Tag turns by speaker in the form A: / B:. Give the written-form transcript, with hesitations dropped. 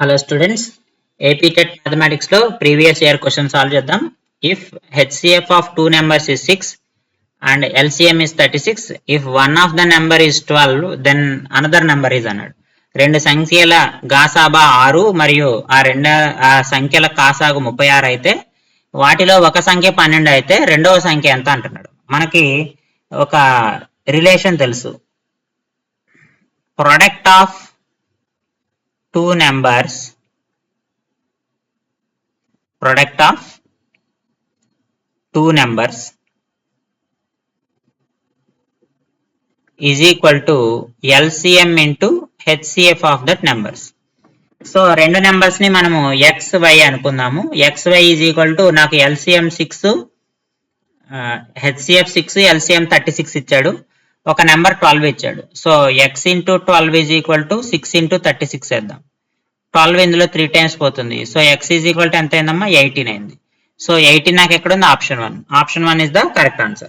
A: Hello students, AP TET Mathematics లో previous year question solve చేద్దాం. If HCF of two numbers is 6 and LCM is 36, if one of the number is 12, then another number is అన్నాడు. రెండు సంఖ్యల గాసాబా 6 మరియు ఆ సంఖ్యల కాసాగు 36 అయితే వాటిలో ఒక సంఖ్య 12 అయితే రెండవ సంఖ్య ఎంత అంటున్నాడు. మనకి ఒక రిలేషన్ తెలుసు, product of two numbers is equal to LCM into HCF of that numbers. So రెండు నెంబర్స్ ని మనము XY అనుకుందాము. XY is equal to నాకు LCM 6, HCF 6, LCM 36 ఇచ్చాడు. ఒక నెంబర్ 12 ఇచ్చాడు. So x into 12 is equal to 6 into 36 వేద్దాం. 12 ఇందులో 3 టైమ్స్ పోతుంది. So x is equal to ఎంత అయిందమ్మా, 18 అయింది. సో 18 నాకు ఎక్కడ ఉంది, option 1. Option 1 is the correct answer.